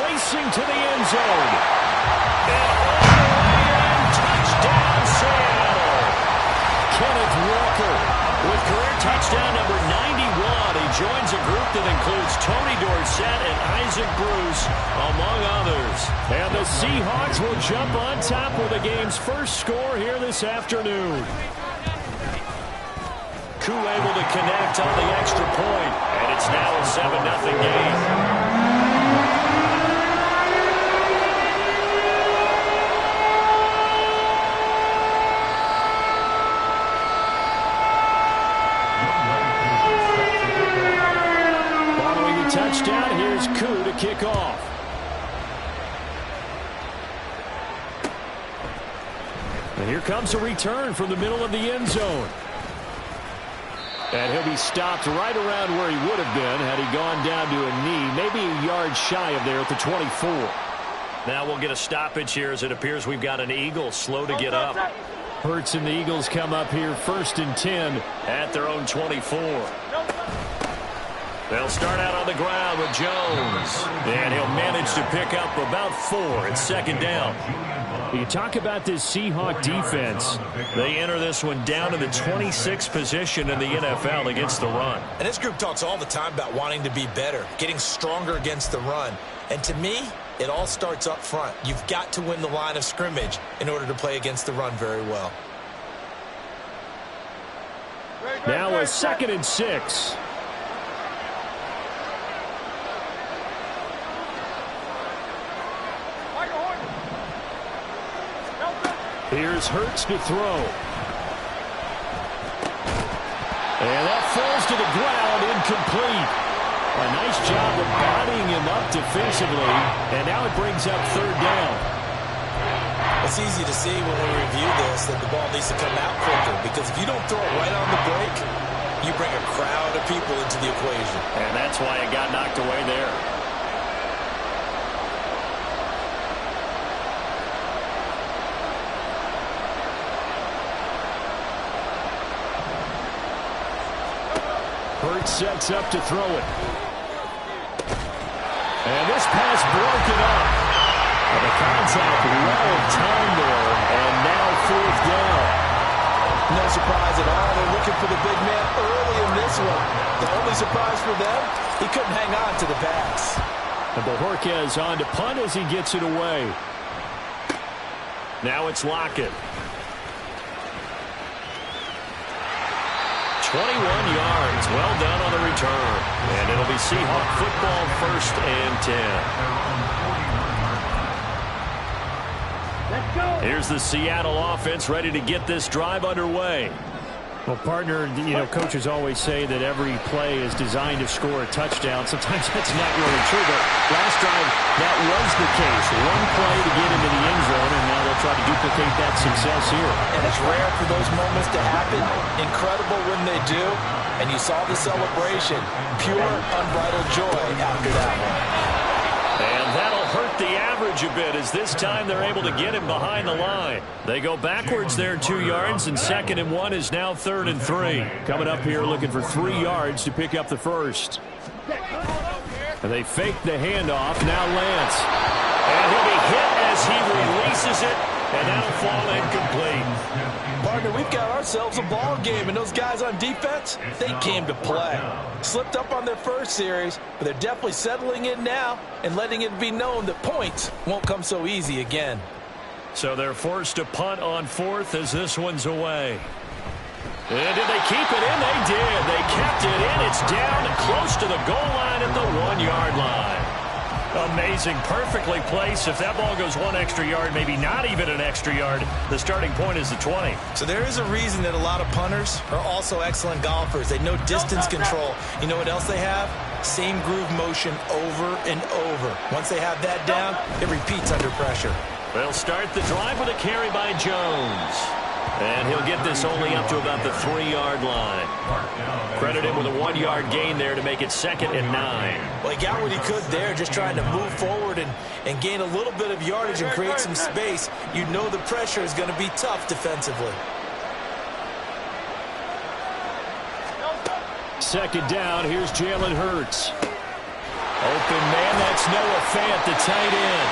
racing to the end zone. And all the way in, touchdown Seattle. Kenneth Walker with career touchdown number 91. He joins a group that includes Tony Dorsett and Isaac Bruce, among others. And the Seahawks will jump on top with the game's first score here this afternoon. Koo able to connect on the extra point, and it's now a 7-0 game. Touchdown, here's Koo to kick off. And here comes a return from the middle of the end zone. And he'll be stopped right around where he would have been had he gone down to a knee, maybe a yard shy of there at the 24. Now we'll get a stoppage here as it appears we've got an Eagle slow to get up. Hurts and the Eagles come up here 1st and 10 at their own 24. They'll start out on the ground with Jones. And he'll manage to pick up about 4. It's 2nd down. You talk about this Seahawk defense. They enter this one down to the 26th position in the NFL against the run. And this group talks all the time about wanting to be better, getting stronger against the run. And to me, it all starts up front. You've got to win the line of scrimmage in order to play against the run very well. Now a 2nd and 6. Here's Hurts to throw. And that falls to the ground, incomplete. A nice job of bodying him up defensively, and now it brings up 3rd down. It's easy to see when we review this that the ball needs to come out quicker, because if you don't throw it right on the break, you bring a crowd of people into the equation. And that's why it got knocked away there. Hurts sets up to throw it. And this pass broken up. And the contact well timed there. And now 4th down. No surprise at all. They're looking for the big man early in this one. The only surprise for them, he couldn't hang on to the pass. And Bojorquez on to punt as he gets it away. Now it's Lockett. 21 yards. Well done on the return. And it'll be Seahawk football 1st and 10. Here's the Seattle offense ready to get this drive underway. Well, partner, coaches always say that every play is designed to score a touchdown. Sometimes that's not really true, but last drive, that was the case. One play to get into the end zone, and now they'll try to duplicate that success here. And it's rare for those moments to happen. Incredible when they do. And you saw the celebration. Pure, unbridled joy after that one. And that'll hurt the average a bit as this time they're able to get him behind the line. They go backwards there 2 yards, and 2nd and 1 is now 3rd and 3. Coming up here looking for 3 yards to pick up the first. And they fake the handoff. Now Lance. And he'll be hit as he releases it, and that'll fall incomplete. Partner, we've got ourselves a ball game, and those guys on defense, they came to play. Slipped up on their first series, but they're definitely settling in now and letting it be known that points won't come so easy again. So they're forced to punt on 4th as this one's away. And did they keep it in? They did. They kept it in. It's down and close to the goal line at the 1-yard line. Amazing. Perfectly placed. If that ball goes 1 extra yard, maybe not even an extra yard, the starting point is the 20. So there is a reason that a lot of punters are also excellent golfers. They know distance control. You know what else they have? Same groove motion over and over. Once they have that down, it repeats under pressure. They'll start the drive with a carry by Jones. And he'll get this only up to about the 3-yard line. Credit him with a 1-yard gain there to make it 2nd and 9. Well, he got what he could there, just trying to move forward and gain a little bit of yardage and create some space. You know the pressure is going to be tough defensively. 2nd down, here's Jalen Hurts. open man. That's Noah Fant, the tight end.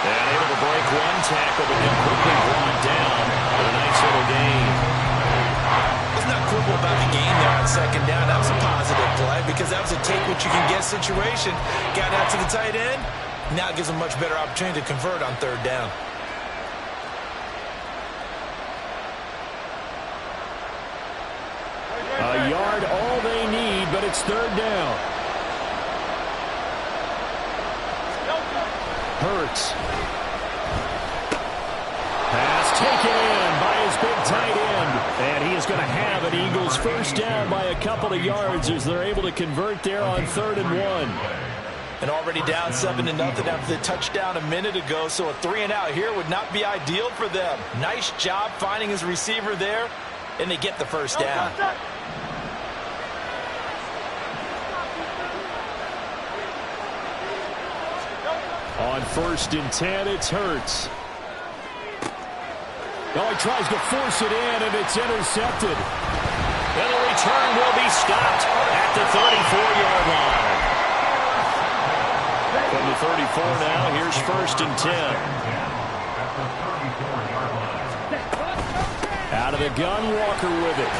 And able to break one tackle, but then quickly brought down with a nice little gain. Let's not quibble about the game there on second down. That was a positive play because that was a take-what-you-can-get situation. Got out to the tight end. Now it gives them much better opportunity to convert on third down. A yard, all they need, but it's third down. Hurts. Pass taken in by his big tight end. And he is going to have an Eagles first down by a couple of yards as they're able to convert there on 3rd and 1. And already down 7-0 after the touchdown a minute ago, so a 3-and-out here would not be ideal for them. Nice job finding his receiver there, and they get the first down. On 1st and 10, it's Hurts. Oh, he tries to force it in, and it's intercepted. And the return will be stopped at the 34-yard line. From the 34 now, here's 1st and 10. Out of the gun, Walker with it.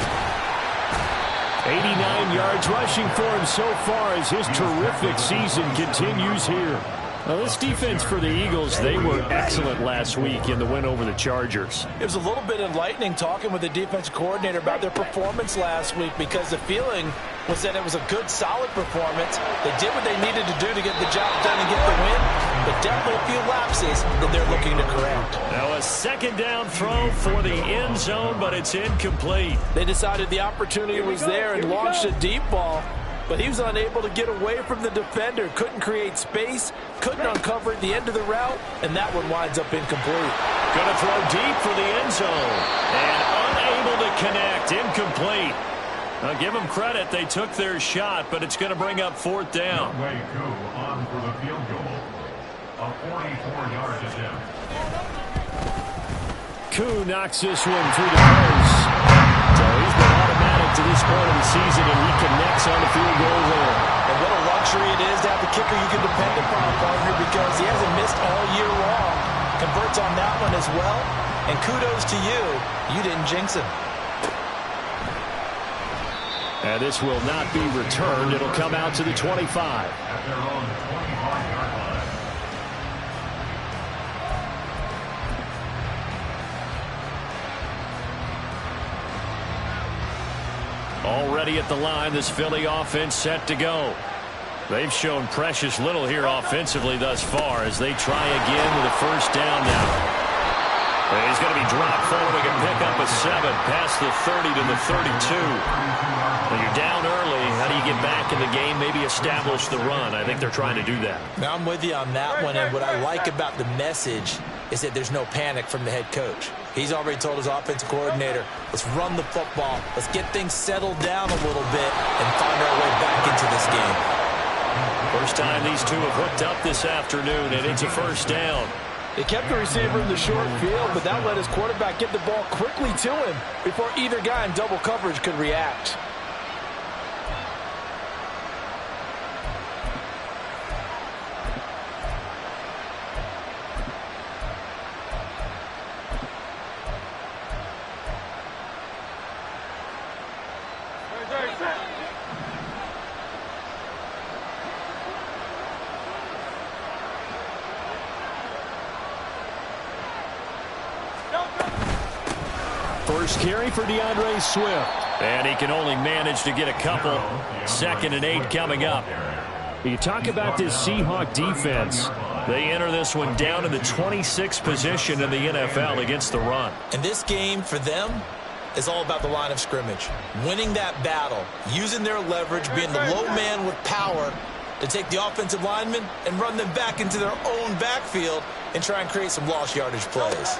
89 yards rushing for him so far as his terrific season continues here. Now, this defense for the Eagles, they were excellent last week in the win over the Chargers. It was a little bit enlightening talking with the defensive coordinator about their performance last week because the feeling was that it was a good, solid performance. They did what they needed to do to get the job done and get the win, but definitely a few lapses that they're looking to correct. Now a second down throw for the end zone, but it's incomplete. They decided the opportunity was there and launched a deep ball, but he was unable to get away from the defender. Couldn't create space, couldn't uncover at the end of the route, and that one winds up incomplete. Going to throw deep for the end zone, and unable to connect, incomplete. Now give them credit, they took their shot, but it's going to bring up 4th down. On for the field goal. A 44-yard attempt. Koo knocks this one through the post. So he's been automatic to this point of the season, and he connects on the field goal there. And what a luxury it is to have a kicker you can depend upon, partner, because he hasn't missed all year long. Converts on that one as well. And kudos to you. You didn't jinx him. And this will not be returned. It'll come out to the 25. At their own 25-yard line. Already at the line, this Philly offense set to go. They've shown precious little here offensively thus far as they try again with a first down now. And he's going to be dropped forward. He can pick up a 7 past the 30 to the 32. When you're down early, how do you get back in the game, maybe establish the run? I think they're trying to do that. Now, I'm with you on that one, and what I like about the message is that there's no panic from the head coach. He's already told his offensive coordinator, let's run the football, let's get things settled down a little bit and find our way back into this game. First time these two have hooked up this afternoon, and it's a first down. They kept the receiver in the short field, but that let his quarterback get the ball quickly to him before either guy in double coverage could react. First carry for DeAndre Swift. And he can only manage to get a couple. 2nd and 8 coming up. You talk about this Seahawk defense. They enter this one down in the 26th position in the NFL against the run. And this game for them is all about the line of scrimmage. Winning that battle, using their leverage, being the low man with power to take the offensive linemen and run them back into their own backfield and try and create some lost yardage plays.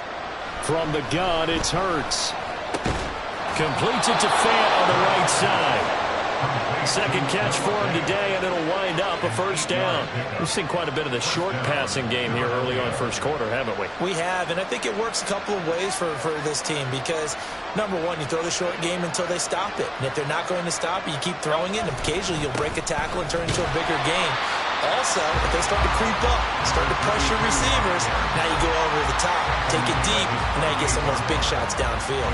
From the gun, it's Hurts. Completes it to Fant on the right side. Second catch for him today, and it'll wind up a first down. We've seen quite a bit of the short passing game here early on first quarter, haven't we? We have, and I think it works a couple of ways for this team because, number one, you throw the short game until they stop it. And if they're not going to stop it, you keep throwing it, and occasionally you'll break a tackle and turn it into a bigger game. Also, if they start to creep up, start to pressure receivers, now you go over the top, take it deep, and now you get some of those big shots downfield.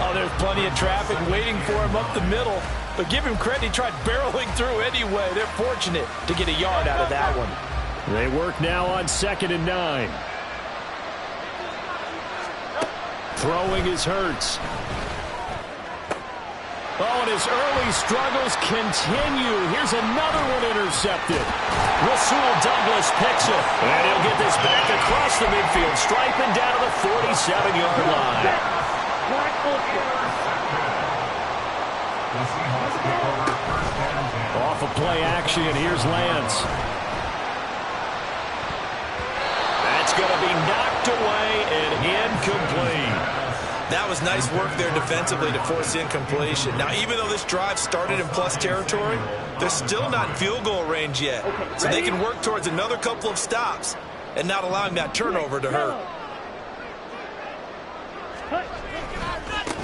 Oh, there's plenty of traffic waiting for him up the middle. But give him credit, he tried barreling through anyway. They're fortunate to get a yard out of that one. They work now on 2nd and 9. Throwing is Hurts. Oh, and his early struggles continue. Here's another one intercepted. Rasul Douglas picks it. And he'll get this back across the midfield, striping down to the 47-yard line. Off of play action, here's Lance. That's going to be knocked away and incomplete. That was nice work there defensively to force incompletion. Now, even though this drive started in plus territory, they're still not in field goal range yet. So they can work towards another couple of stops and not allowing that turnover to hurt.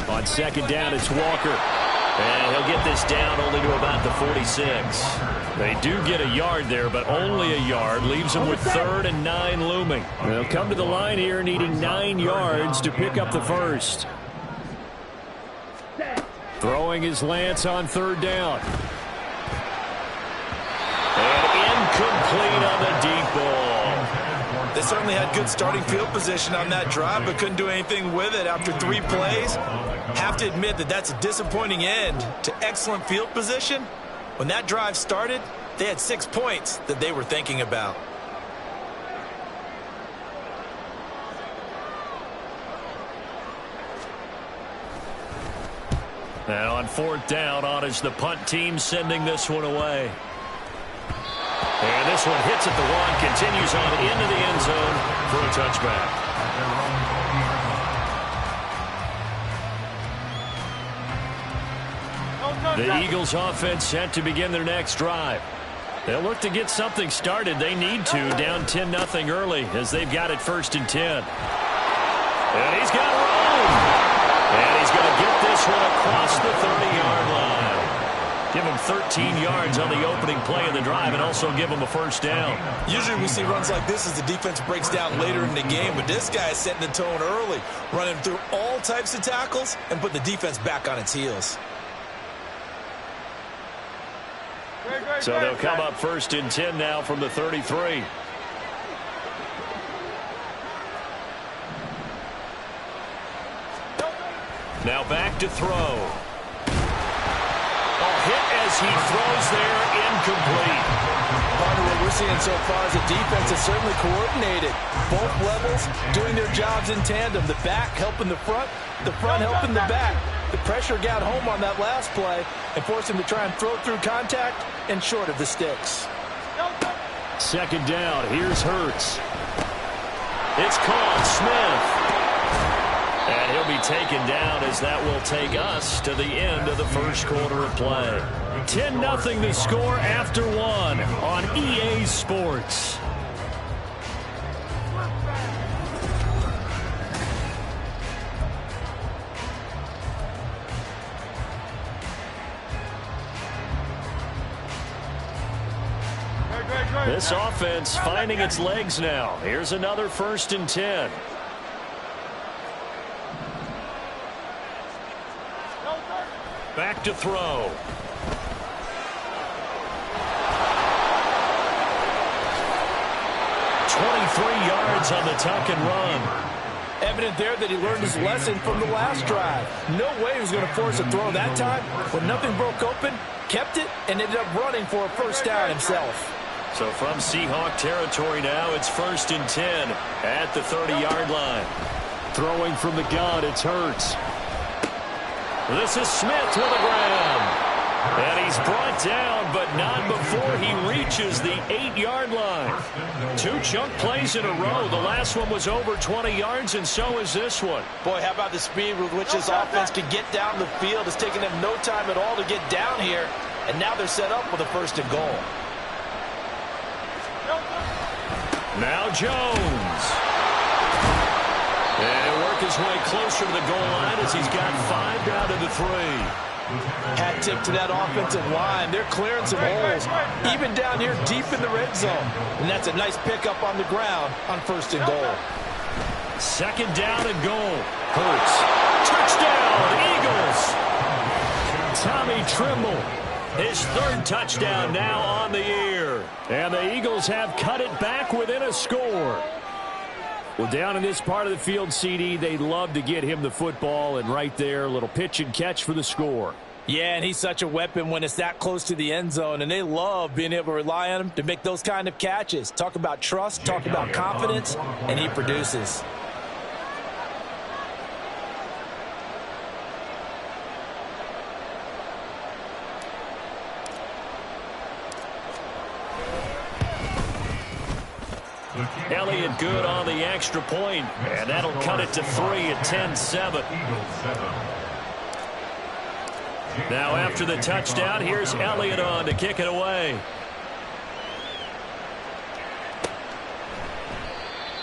On 2nd down, it's Walker. And he'll get this down only to about the 46. They do get a yard there, but only a yard. Leaves them with 3rd and 9 looming. They'll come to the line here needing 9 yards to pick up the first. Throwing is Lance on 3rd down. And incomplete on the deep ball. They certainly had good starting field position on that drive, but couldn't do anything with it after 3 plays. Have to admit that that's a disappointing end to excellent field position. When that drive started, they had 6 points that they were thinking about. And on 4th down, on is the punt team sending this one away. And this one hits at the 1, continues on into the end zone for a touchback. The Eagles offense set to begin their next drive. They'll look to get something started. They need to, down 10-0 early as they've got it 1st and 10. And he's got room. And he's going to get this one across the 30-yard line. Give him 13 yards on the opening play of the drive and also give him a 1st down. Usually we see runs like this as the defense breaks down later in the game, but this guy is setting the tone early, running through all types of tackles and putting the defense back on its heels. So they'll come up 1st and 10 now from the 33. Now back to throw. Hit as he throws there, incomplete. Part of what we're seeing so far is the defense is certainly coordinated. Both levels doing their jobs in tandem. The back helping the front helping the back. The pressure got home on that last play and forced him to try and throw through contact and short of the sticks. 2nd down, here's Hurts. It's caught, Smith. And he'll be taken down as that will take us to the end of the 1st quarter of play. 10-0 the score after 1 on EA Sports. This offense finding its legs now. Here's another 1st and 10. Back to throw. 23 yards on the tuck and run. Evident there that he learned his lesson from the last drive. No way he was going to force a throw that time. When nothing broke open, kept it, and ended up running for a 1st down himself. So from Seahawk territory now, it's 1st and 10 at the 30-yard line. Throwing from the gun, it's Hurts. This is Smith with a grab. And he's brought down, but not before he reaches the 8-yard line. 2 chunk plays in a row. The last one was over 20 yards, and so is this one. Boy, how about the speed with which this offense can get down the field? It's taken them no time at all to get down here, and now they're set up with a 1st and goal. Now Jones. And he'll work his way closer to the goal line as he's got 5 down to the 3. Hat tip to that offensive line. They're clearing some holes, even down here deep in the red zone. And that's a nice pickup on the ground on 1st and goal. 2nd down and goal. Hurts. Touchdown, Eagles. Tommy Tremble, his 3rd touchdown now on the year. And the Eagles have cut it back within a score. Well, down in this part of the field, CD, they'd love to get him the football, and right there, a little pitch and catch for the score. Yeah, and he's such a weapon when it's that close to the end zone, and they love being able to rely on him to make those kind of catches. Talk about trust, talk about confidence, and he produces. Elliott good on the extra point, and that'll cut it to 3 at 10-7. Now after the touchdown, here's Elliott on to kick it away.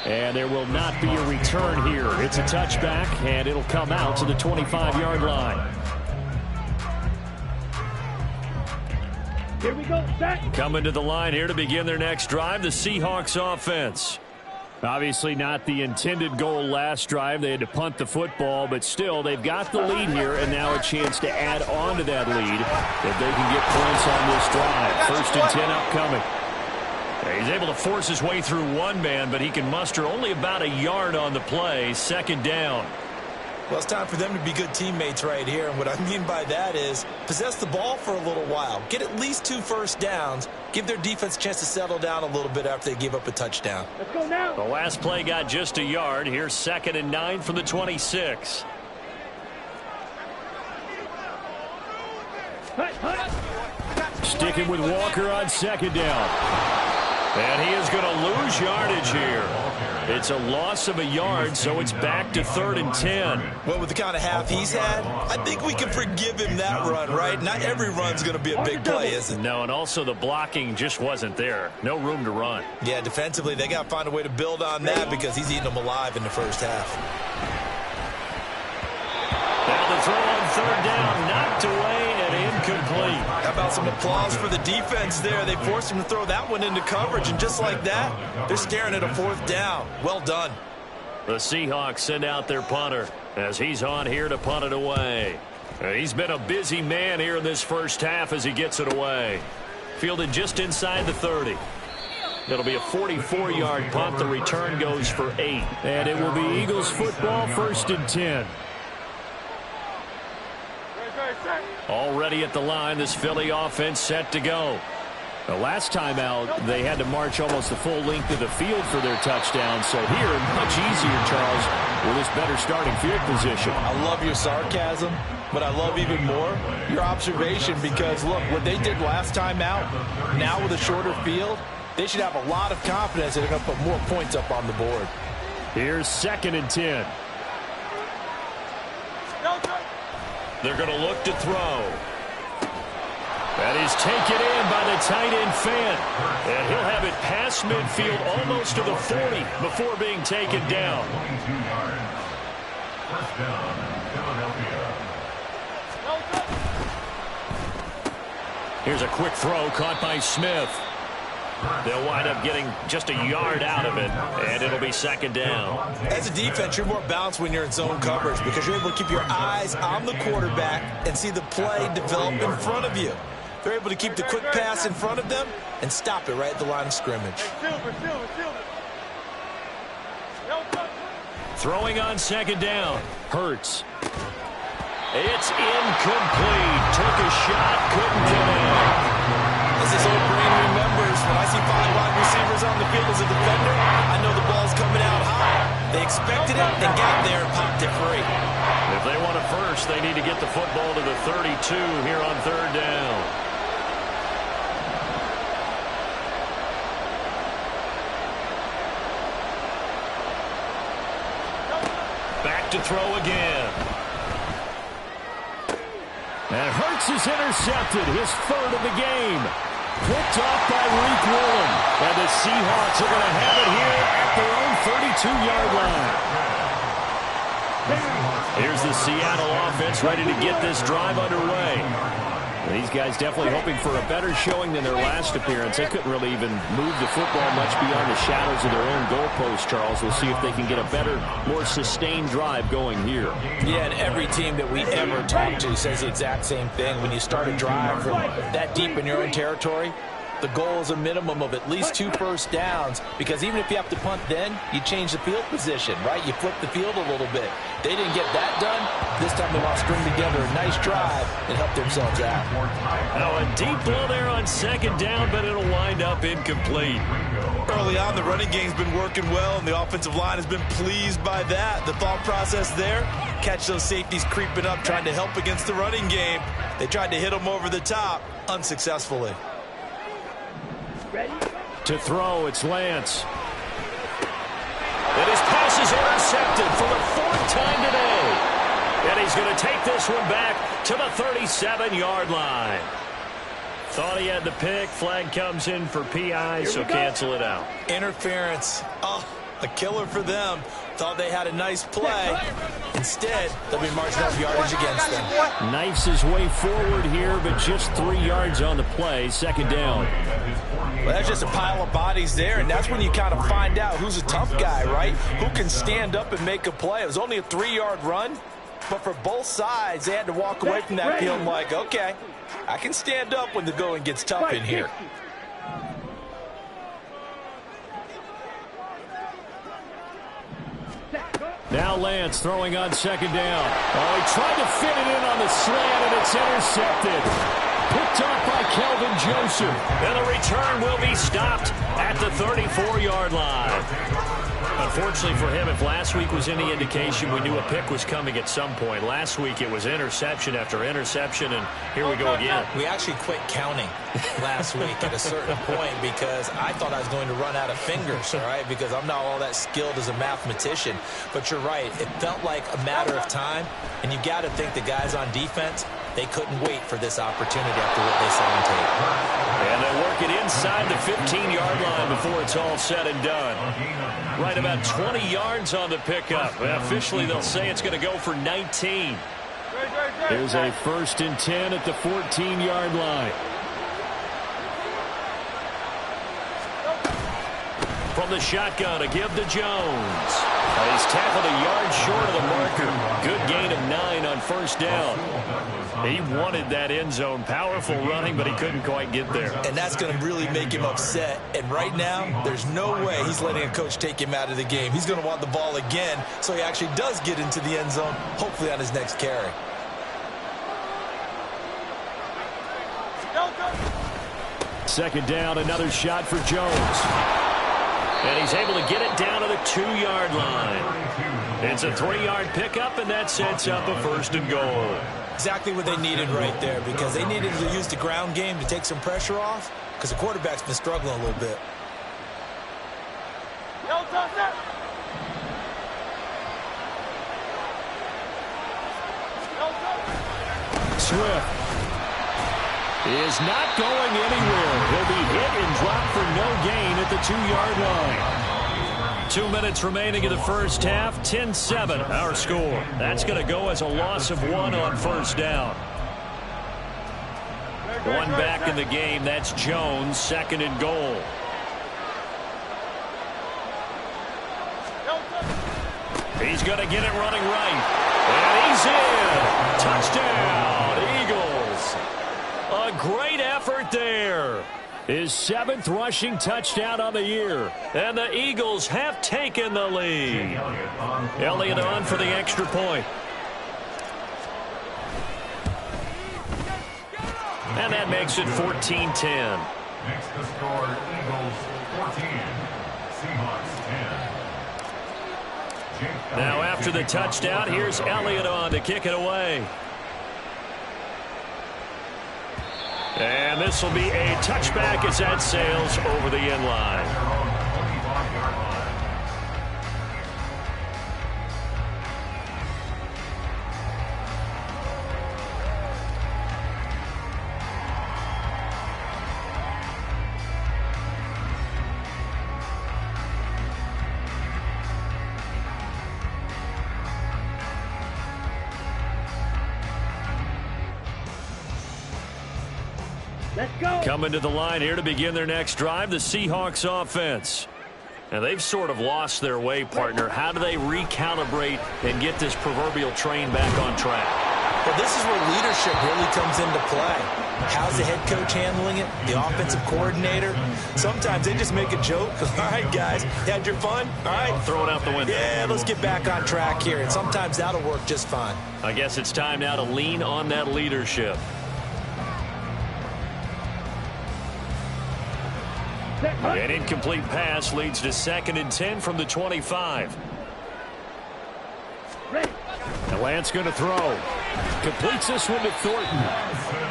And there will not be a return here. It's a touchback, and it'll come out to the 25-yard line. Here we go, set. Coming to the line here to begin their next drive, the Seahawks offense. Obviously not the intended goal last drive. They had to punt the football, but still they've got the lead here, and now a chance to add on to that lead if they can get points on this drive. 1st and 10 upcoming. He's able to force his way through one man, but he can muster only about a yard on the play. 2nd down. Well, it's time for them to be good teammates right here. And what I mean by that is possess the ball for a little while. Get at least 2 first downs. Give their defense a chance to settle down a little bit after they give up a touchdown. Let's go now. The last play got just a yard. Here's 2nd and 9 from the 26. Sticking with Walker on 2nd down. And he is going to lose yardage here. It's a loss of a yard, so it's back to 3rd and 10. Well, with the kind of half he's had, I think we can forgive him that run, right? Not every run's going to be a big play, is it? No, and also the blocking just wasn't there. No room to run. Yeah, defensively, they got to find a way to build on that because he's eating them alive in the first half. Now the throw on 3rd down, knocked away and incomplete. How about some applause for the defense there? They forced him to throw that one into coverage, and just like that, they're staring at a 4th down. Well done. The Seahawks send out their punter as he's on here to punt it away. He's been a busy man here in this first half as he gets it away. Fielded just inside the 30. It'll be a 44-yard punt. The return goes for 8. And it will be Eagles football, 1st and 10. Already at the line, this Philly offense set to go. The last time out, they had to march almost the full length of the field for their touchdown. So here, much easier, Charles, with this better starting field position. I love your sarcasm, but I love even more your observation because, look, what they did last time out, now with a shorter field, they should have a lot of confidence that they're going to put more points up on the board. Here's 2nd and 10. They're going to look to throw. That is taken in by the tight end Fant. And he'll have it past midfield almost to the 40 before being taken down. 22 yards. 1st down, Philadelphia. Here's a quick throw caught by Smith. They'll wind up getting just a yard out of it, and it'll be 2nd down. As a defense, you're more balanced when you're in zone coverage because you're able to keep your eyes on the quarterback and see the play develop in front of you. They're able to keep the quick pass in front of them and stop it right at the line of scrimmage. Throwing on 2nd down. Hurts. It's incomplete. Took a shot, couldn't get in. As this old brain remembers, when I see 5 wide receivers on the field as a defender, I know the ball's coming out high. They expected it and got there and popped it free. If they want a first, they need to get the football to the 32 here on 3rd down. Back to throw again. And Hurts is intercepted, his 3rd of the game. Picked off by Reek Woolen. And the Seahawks are going to have it here at their own 32-yard line. Here's the Seattle offense ready to get this drive underway. These guys definitely hoping for a better showing than their last appearance. They couldn't really even move the football much beyond the shadows of their own goalpost, Charles. We'll see if they can get a better, more sustained drive going here. Yeah, and every team that we ever talk to says the exact same thing. When you start a drive from that deep in your own territory, the goal is a minimum of at least 2 first downs, because even if you have to punt then, you change the field position, right? You flip the field a little bit. They didn't get that done. This time they want to string together a nice drive and help themselves out. Now a deep ball there on second down, but it'll wind up incomplete. Early on, the running game's been working well, and the offensive line has been pleased by that. The thought process there, catch those safeties creeping up, trying to help against the running game. They tried to hit them over the top, unsuccessfully. To throw, it's Lance. And his pass is intercepted for the 4th time today. And he's going to take this one back to the 37-yard line. Thought he had the pick. Flag comes in for PI, so cancel it out. Interference. Oh, a killer for them. Thought they had a nice play. Instead, they'll be marching up yardage against them. Knifes his way forward here, but just 3 yards on the play. Second down. Well, that's just a pile of bodies there, and that's when you kind of find out who's a tough guy, right? Who can stand up and make a play. It was only a 3-yard run, but for both sides, they had to walk away from that field like, okay, I can stand up when the going gets tough in here. Now Lance throwing on second down. Oh, he tried to fit it in on the slant, and it's intercepted. Picked off by Kelvin Joseph. And the return will be stopped at the 34-yard line. Unfortunately for him, if last week was any indication, we knew a pick was coming at some point. Last week it was interception after interception, and here we go again. We actually quit counting last week at a certain point because I thought I was going to run out of fingers, all right, because I'm not all that skilled as a mathematician. But you're right. It felt like a matter of time, and you got to think the guys on defense, they couldn't wait for this opportunity after what they saw on tape. And they work it inside the 15-yard line before it's all said and done. Right about 20 yards on the pickup. Officially, they'll say it's going to go for 19. Here's a 1st and 10 at the 14-yard line. From the shotgun, a give to Jones. He's tackled a yard short of the marker. Good gain of 9 on 1st down. He wanted that end zone. Powerful running, but he couldn't quite get there. And that's going to really make him upset. And right now, there's no way he's letting a coach take him out of the game. He's going to want the ball again, so he actually does get into the end zone, hopefully on his next carry. Second down, another shot for Jones. And he's able to get it down to the 2-yard line. It's a 3-yard pickup, and that sets up a 1st and goal. Exactly what they needed right there, because they needed to use the ground game to take some pressure off, because the quarterback's been struggling a little bit. Swift is not going anywhere. He'll be hit and dropped for no gain at the 2-yard line. 2 minutes remaining in the first half. 10-7 our score. That's going to go as a loss of 1 on 1st down. One back in the game. That's Jones. 2nd and goal. He's going to get it running right. And he's in. Touchdown, Eagles. A great effort there. His 7th rushing touchdown on the year. And the Eagles have taken the lead. Elliott on for the extra point. And that makes it 14-10. Next to score, Eagles 14, Seahawks 10. Now after the touchdown, here's Elliott on to kick it away. And this will be a touchback as that sails over the end line. Let's go. Coming to the line here to begin their next drive, the Seahawks offense. Now, they've sort of lost their way, partner. How do they recalibrate and get this proverbial train back on track? Well, this is where leadership really comes into play. How's the head coach handling it? The offensive coordinator? Sometimes they just make a joke. All right, guys, you had your fun? All right. Throw it out the window. Yeah, let's get back on track here. And sometimes that'll work just fine. I guess it's time now to lean on that leadership. An incomplete pass leads to 2nd and 10 from the 25. And Lance going to throw. Completes this one to Thornton.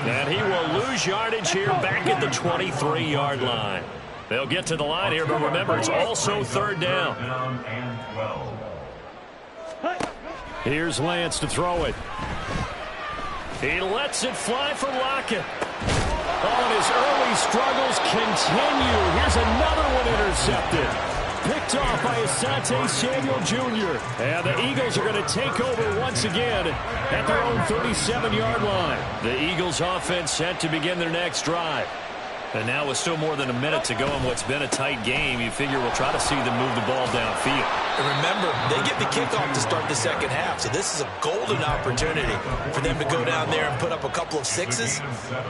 And he will lose yardage here back at the 23-yard line. They'll get to the line here, but remember, it's also 3rd down. Here's Lance to throw it. He lets it fly for Lockett. Oh, and his early struggles continue. Here's another one intercepted. Picked off by Asante Samuel Jr. And the Eagles are going to take over once again at their own 37-yard line. The Eagles offense set to begin their next drive. And now with still more than a minute to go in what's been a tight game, you figure we'll try to see them move the ball downfield. And remember, they get the kickoff to start the second half, so this is a golden opportunity for them to go down there and put up a couple of sixes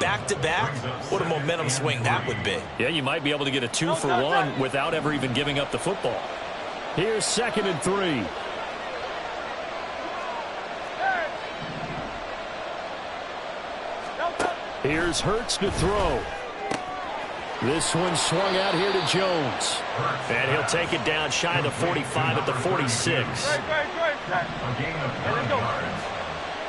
back-to-back. What a momentum swing that would be. Yeah, you might be able to get a 2-for-1 without ever even giving up the football. Here's 2nd and 3. Here's Hurts to throw. This one swung out here to Jones. And he'll take it down shy of the 45 at the 46. A gain of 5 yards.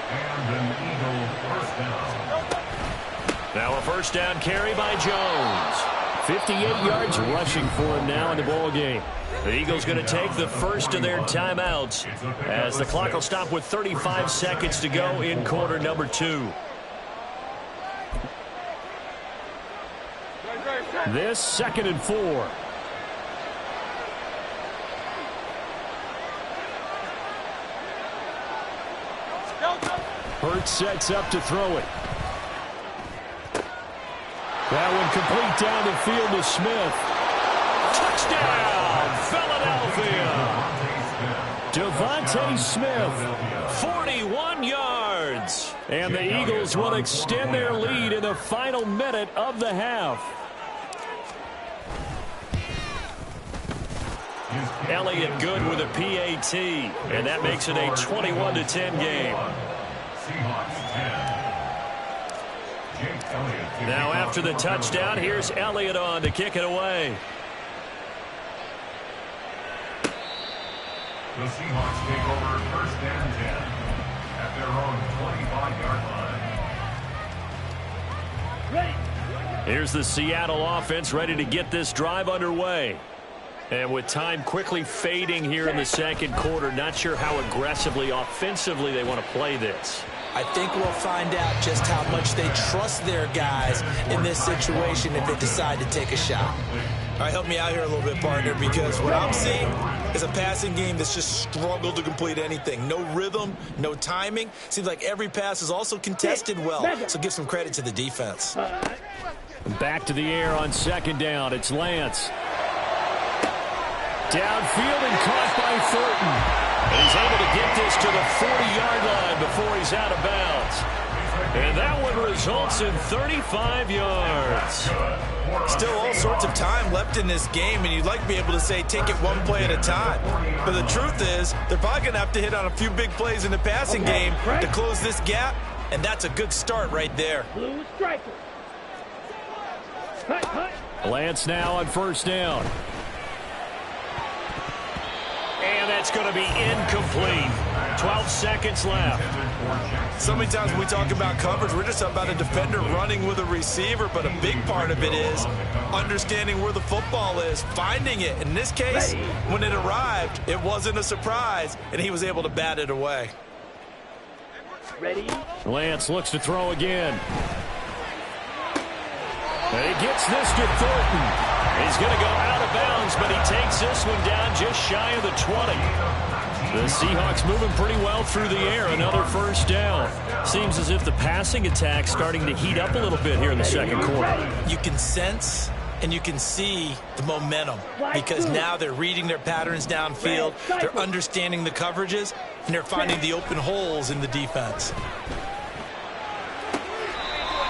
And an Eagle first down. Now a first down carry by Jones. 58 yards rushing for him now in the ball game. The Eagles going to take the first of their timeouts as the clock will stop with 35 seconds to go in quarter number 2. This 2nd and 4. Hurts sets up to throw it. That one complete down the field to Smith. Touchdown, Philadelphia. Devontae Smith, 41 yards. And the Eagles will extend their lead in the final minute of the half. Elliott good with a PAT, and that makes it a 21-10 game. Now after the touchdown, here's Elliott on to kick it away. The Seahawks take over 1st and 10 at their own 25-yard line. Here's the Seattle offense ready to get this drive underway. And with time quickly fading here in the second quarter, not sure how aggressively, offensively they want to play this. I think we'll find out just how much they trust their guys in this situation if they decide to take a shot. All right, help me out here a little bit, partner, because what I'm seeing is a passing game that's just struggled to complete anything. No rhythm, no timing. Seems like every pass is also contested well, so give some credit to the defense. Back to the air on 2nd down. It's Lance. Downfield and caught by Thornton. And he's able to get this to the 40-yard line before he's out of bounds. And that one results in 35 yards. Still all sorts of time left in this game, and you'd like to be able to say take it one play at a time. But the truth is, they're probably going to have to hit on a few big plays in the passing game to close this gap, and that's a good start right there. Blue striker. Lance now on 1st down. And that's going to be incomplete. 12 seconds left. So many times when we talk about coverage, we're just about a defender running with a receiver, but a big part of it is understanding where the football is, finding it. In this case, when it arrived, it wasn't a surprise, and he was able to bat it away. Ready? Lance looks to throw again. And he gets this to Thornton. He's going to go out of bounds, but he takes this one down just shy of the 20. The Seahawks moving pretty well through the air. Another first down. Seems as if the passing attack's starting to heat up a little bit here in the second quarter. You can sense and you can see the momentum because now they're reading their patterns downfield. They're understanding the coverages, and they're finding the open holes in the defense.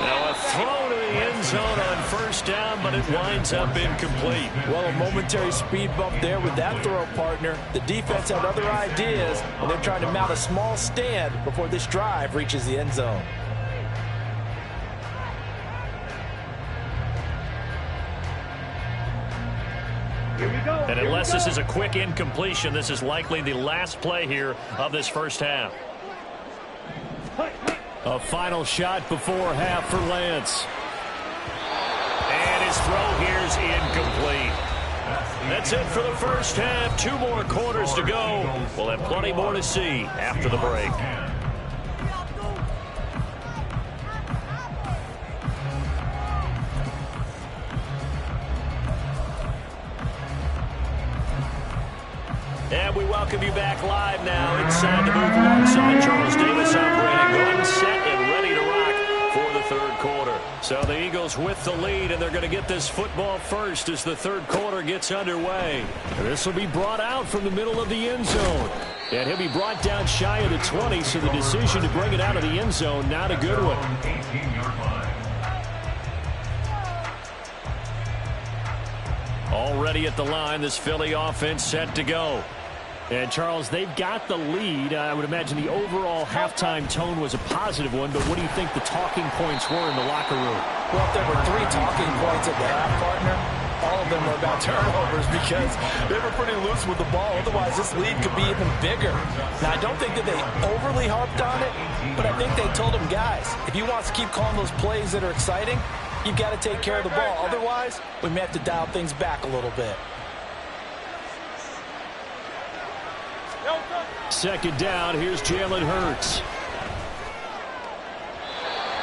Now a throw to the end zone on first down, but it winds up incomplete. Well, a momentary speed bump there with that throw, partner. The defense had other ideas, and they're trying to mount a small stand before this drive reaches the end zone. Here we go. And unless this is a quick incompletion, this is likely the last play here of this first half. A final shot before half for Lance. And his throw here is incomplete. That's it for the first half. 2 more quarters to go. We'll have plenty more to see after the break. And we welcome you back live now inside the booth alongside Charles Davis. I'm Brandon Gordon, set and ready to rock for the third quarter. So the Eagles with the lead, and they're going to get this football first as the third quarter gets underway. This will be brought out from the middle of the end zone. And he'll be brought down shy of the 20, so the decision to bring it out of the end zone, not a good one. 18-yard line. Already at the line, this Philly offense set to go. And, Charles, they've got the lead. I would imagine the overall halftime tone was a positive one, but what do you think the talking points were in the locker room? Well, if there were 3 talking points at the half, partner, all of them were about turnovers because they were pretty loose with the ball. Otherwise, this lead could be even bigger. Now, I don't think that they overly harped on it, but I think they told them, guys, if you want to keep calling those plays that are exciting, you've got to take care of the ball. Otherwise, we may have to dial things back a little bit. Second down, here's Jalen Hurts.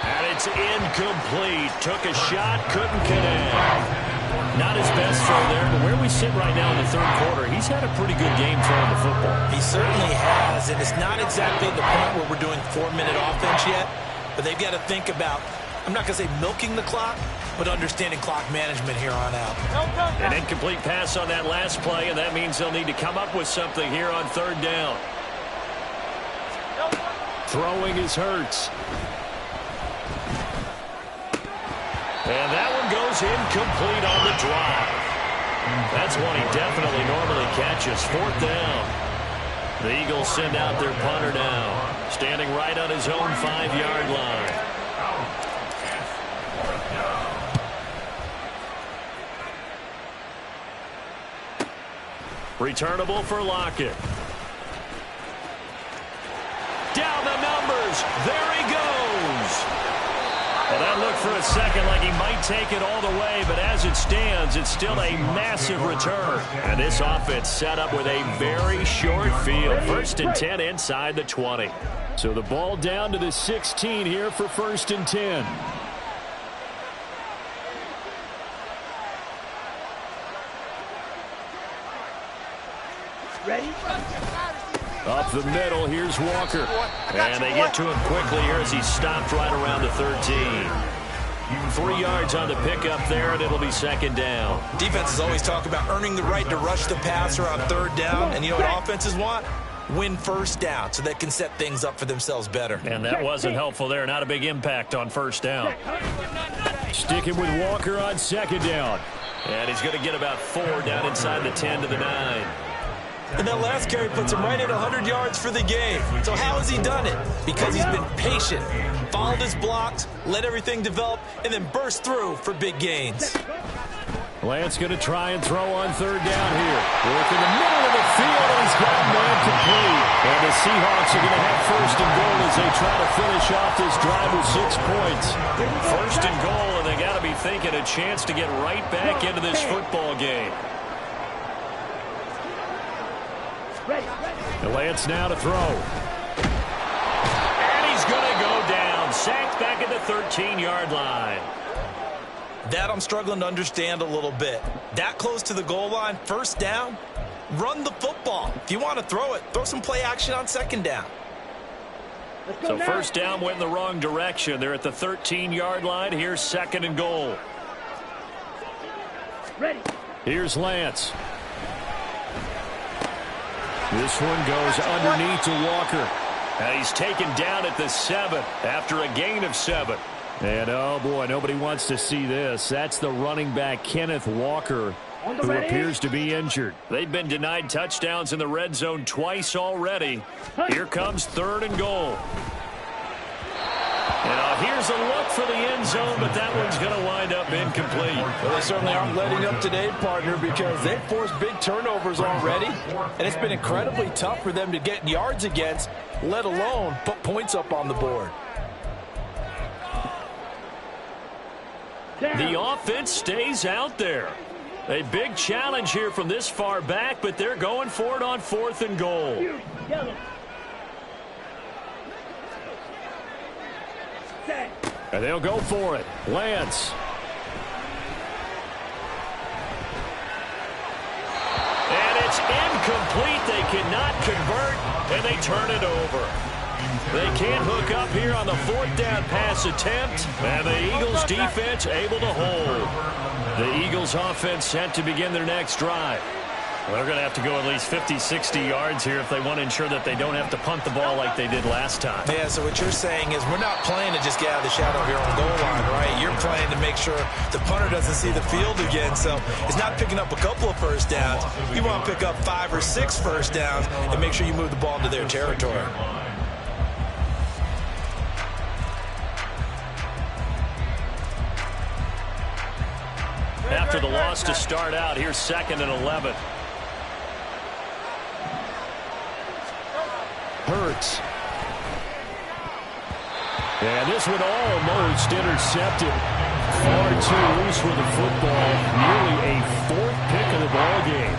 And it's incomplete. Took a shot, couldn't connect. Not his best throw there, but where we sit right now in the third quarter, he's had a pretty good game throwing the football. He certainly has, and it's not exactly the point where we're doing 4-minute offense yet, but they've got to think about, I'm not going to say milking the clock, but understanding clock management here on out. An incomplete pass on that last play, and that means they'll need to come up with something here on third down. Throwing is Hurts. And that one goes incomplete on the drive. That's one he definitely normally catches. Fourth down. The Eagles send out their punter now, standing right on his own 5-yard line. Returnable for Lockett. Down the numbers. There he goes. Well, that looked for a second like he might take it all the way, but as it stands, it's still a massive return. And this offense set up with a very short field. 1st and 10 inside the 20. So the ball down to the 16 here for 1st and 10. Ready? Up the middle, here's Walker. And they get to him quickly here as he's stopped right around the 13. 3 yards on the pickup there, and it'll be second down. Defenses always talk about earning the right to rush the passer on third down, and you know what offenses want? Win first down so they can set things up for themselves better. And that wasn't helpful there. Not a big impact on first down. Sticking with Walker on second down. And he's going to get about 4 down inside the 10 to the 9. And that last carry puts him right at 100 yards for the game. So how has he done it? Because he's been patient, followed his blocks, let everything develop, and then burst through for big gains. Lance going to try and throw on third down here. Work in the middle of the field, and he's got a man complete. And the Seahawks are going to have 1st and goal as they try to finish off this drive with 6 points. 1st and goal, and they got to be thinking a chance to get right back into this football game. And Lance now to throw. And he's going to go down. Sacked back at the 13-yard line. That I'm struggling to understand a little bit. That close to the goal line, 1st down? Run the football. If you want to throw it, throw some play action on second down. So first down went in the wrong direction. They're at the 13-yard line. Here's second and goal. Ready. Here's Lance. This one goes underneath to Walker. And he's taken down at the 7 after a gain of 7. And, oh, boy, nobody wants to see this. That's the running back, Kenneth Walker, who appears to be injured. They've been denied touchdowns in the red zone twice already. Here comes third and goal. And here's a look for the end zone, but that one's going to wind up incomplete. Well, they certainly aren't letting up today, partner, because they've forced big turnovers already, and it's been incredibly tough for them to get yards against, let alone put points up on the board. The offense stays out there. A big challenge here from this far back, but they're going for it on fourth and goal. And they'll go for it. Lance. And it's incomplete. They cannot convert, and they turn it over. They can't hook up here on the fourth down pass attempt, and the Eagles defense able to hold. The Eagles offense set to begin their next drive. Well, they're going to have to go at least 50, 60 yards here if they want to ensure that they don't have to punt the ball like they did last time. Yeah, so what you're saying is we're not playing to just get out of the shadow of your own goal line, right? You're playing to make sure the punter doesn't see the field again. So it's not picking up a couple of first downs. You want to pick up 5 or 6 first downs and make sure you move the ball into their territory. After the loss to start out, here's second and 11. Hurts. And this one almost intercepted. Far too loose with the football. Nearly a 4th pick of the ball game.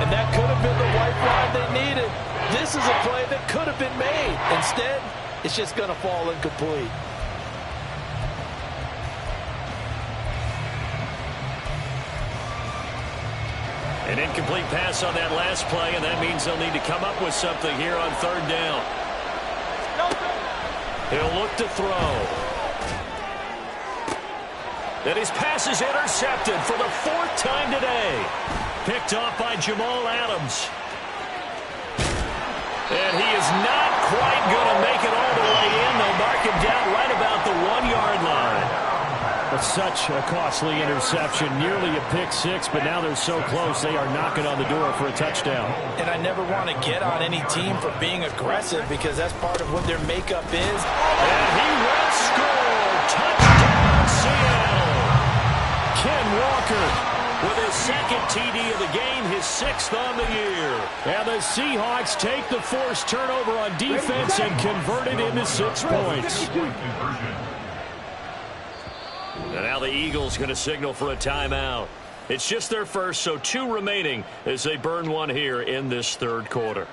And that could have been the lifeline they needed. This is a play that could have been made. Instead, it's just going to fall incomplete. An incomplete pass on that last play, and that means they'll need to come up with something here on third down. He'll look to throw. And his pass is intercepted for the 4th time today. Picked off by Jamal Adams. And he is not quite going to make it all the way in. They'll mark him down right about the 1-yard line. That's such a costly interception, nearly a pick 6, but now they're so close they are knocking on the door for a touchdown. And I never want to get on any team for being aggressive because that's part of what their makeup is. And he will score. Touchdown, Seattle. Ken Walker with his 2nd TD of the game, his 6th on the year. And the Seahawks take the forced turnover on defense and convert it into 6 points. And now the Eagles going to signal for a timeout. It's just their first, so 2 remaining as they burn one here in this 3rd quarter.